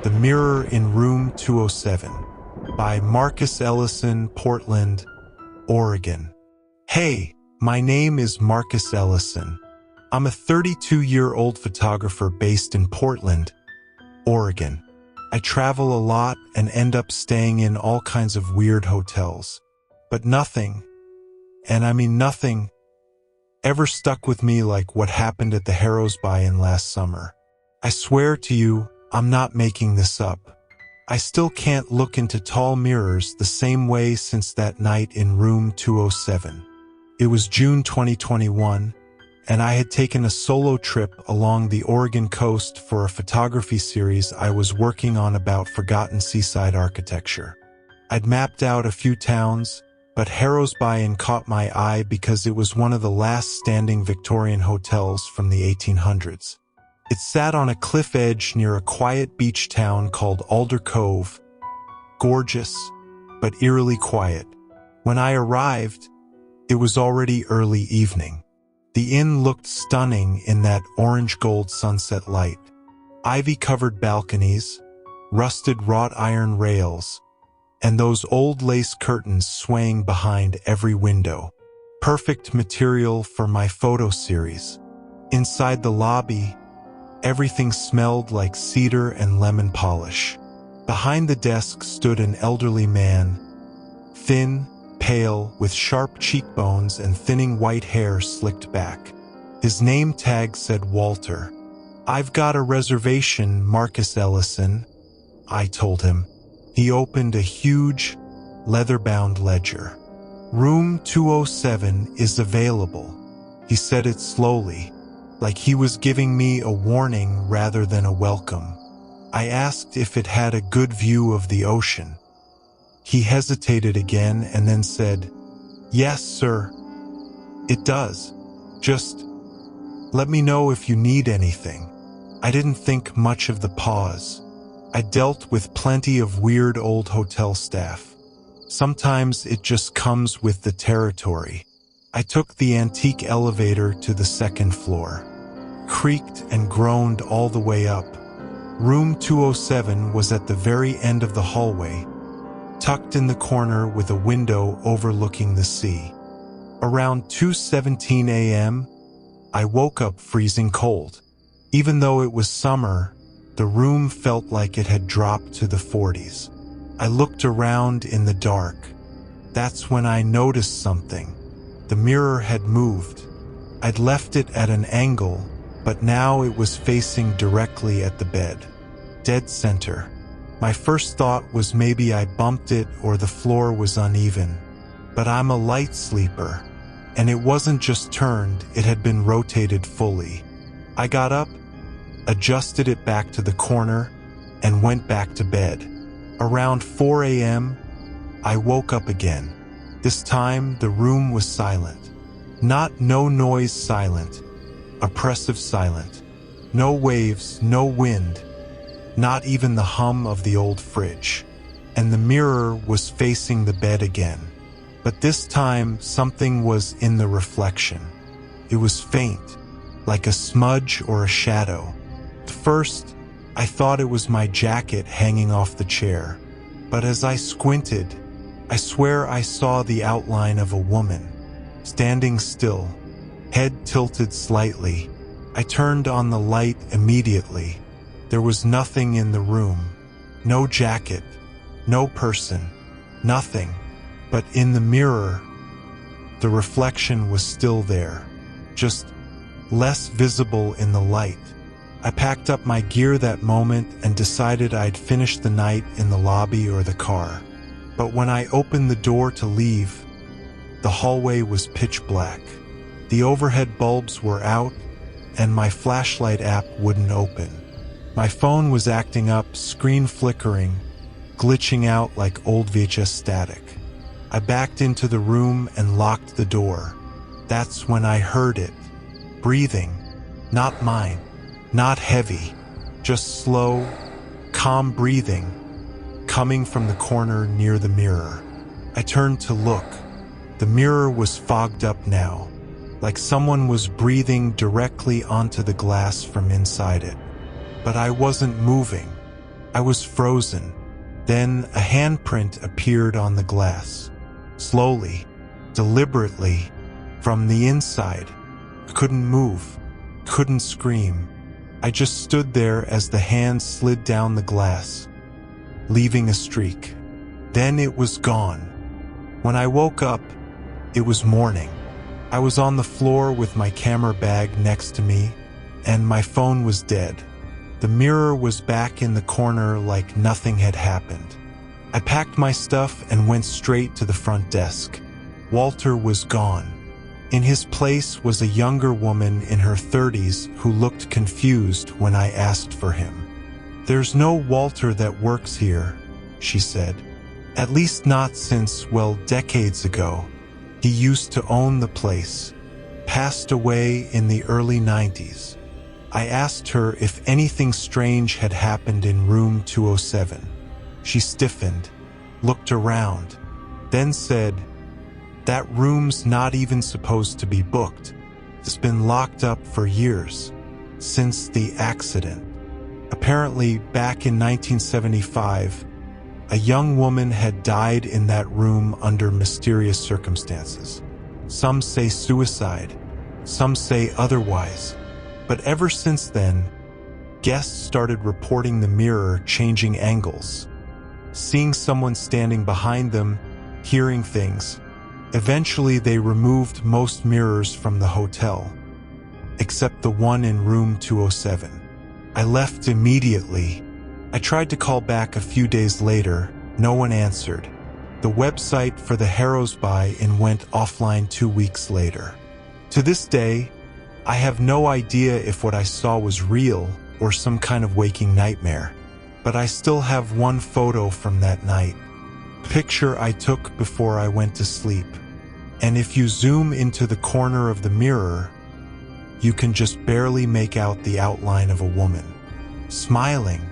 The Mirror in Room 207 by Marcus Ellison, Portland, Oregon. Hey, my name is Marcus Ellison. I'm a 32-year-old photographer based in Portland, Oregon. I travel a lot and end up staying in all kinds of weird hotels. But nothing, and I mean nothing, ever stuck with me like what happened at the Harrow's Buy-In last summer. I swear to you, I'm not making this up. I still can't look into tall mirrors the same way since that night in room 207. It was June 2021, and I had taken a solo trip along the Oregon coast for a photography series I was working on about forgotten seaside architecture. I'd mapped out a few towns, but Harrow's Buy-In caught my eye because it was one of the last standing Victorian hotels from the 1800s. It sat on a cliff edge near a quiet beach town called Alder Cove. Gorgeous, but eerily quiet. When I arrived, it was already early evening. The inn looked stunning in that orange-gold sunset light. Ivy-covered balconies, rusted wrought iron rails, and those old lace curtains swaying behind every window. Perfect material for my photo series. Inside the lobby, everything smelled like cedar and lemon polish. Behind the desk stood an elderly man, thin, pale, with sharp cheekbones and thinning white hair slicked back. His name tag said Walter. "I've got a reservation, Marcus Ellison," I told him. He opened a huge, leather-bound ledger. "Room 207 is available." He said it slowly, like he was giving me a warning rather than a welcome. I asked if it had a good view of the ocean. He hesitated again and then said, "Yes, sir. It does. Just let me know if you need anything." I didn't think much of the pause. I dealt with plenty of weird old hotel staff. Sometimes it just comes with the territory. I took the antique elevator to the second floor. Creaked and groaned all the way up. Room 207 was at the very end of the hallway, tucked in the corner with a window overlooking the sea. Around 2:17 a.m., I woke up freezing cold. Even though it was summer, the room felt like it had dropped to the 40s. I looked around in the dark. That's when I noticed something. The mirror had moved. I'd left it at an angle, but now it was facing directly at the bed. Dead center. My first thought was maybe I bumped it or the floor was uneven. But I'm a light sleeper, and it wasn't just turned, it had been rotated fully. I got up, adjusted it back to the corner, and went back to bed. Around 4 a.m., I woke up again. This time, the room was silent. Not no noise silent, oppressive silent. No waves, no wind, not even the hum of the old fridge. And the mirror was facing the bed again. But this time, something was in the reflection. It was faint, like a smudge or a shadow. At first, I thought it was my jacket hanging off the chair. But as I squinted, I swear I saw the outline of a woman, standing still, head tilted slightly. I turned on the light immediately. There was nothing in the room. No jacket, no person, nothing. But in the mirror, the reflection was still there, just less visible in the light. I packed up my gear that moment and decided I'd finish the night in the lobby or the car. But when I opened the door to leave, the hallway was pitch black. The overhead bulbs were out, and my flashlight app wouldn't open. My phone was acting up, screen flickering, glitching out like old VHS static. I backed into the room and locked the door. That's when I heard it. Breathing. Not mine. Not heavy. Just slow, calm breathing, coming from the corner near the mirror. I turned to look. The mirror was fogged up now, like someone was breathing directly onto the glass from inside it. But I wasn't moving. I was frozen. Then a handprint appeared on the glass. Slowly, deliberately, from the inside. I couldn't move, couldn't scream. I just stood there as the hand slid down the glass, leaving a streak. Then it was gone. When I woke up, it was morning. I was on the floor with my camera bag next to me, and my phone was dead. The mirror was back in the corner like nothing had happened. I packed my stuff and went straight to the front desk. Walter was gone. In his place was a younger woman in her 30s who looked confused when I asked for him. "There's no Walter that works here," she said. "At least not since, well, decades ago. He used to own the place. Passed away in the early 90s. I asked her if anything strange had happened in room 207. She stiffened, looked around, then said, "That room's not even supposed to be booked. It's been locked up for years, since the accident." Apparently, back in 1975, a young woman had died in that room under mysterious circumstances. Some say suicide, some say otherwise. But ever since then, guests started reporting the mirror changing angles, seeing someone standing behind them, hearing things. Eventually, they removed most mirrors from the hotel, except the one in room 207. I left immediately. I tried to call back a few days later. No one answered. The website for the Harrows Buy-in went offline 2 weeks later. To this day, I have no idea if what I saw was real or some kind of waking nightmare, but I still have one photo from that night, a picture I took before I went to sleep. And if you zoom into the corner of the mirror, you can just barely make out the outline of a woman, smiling,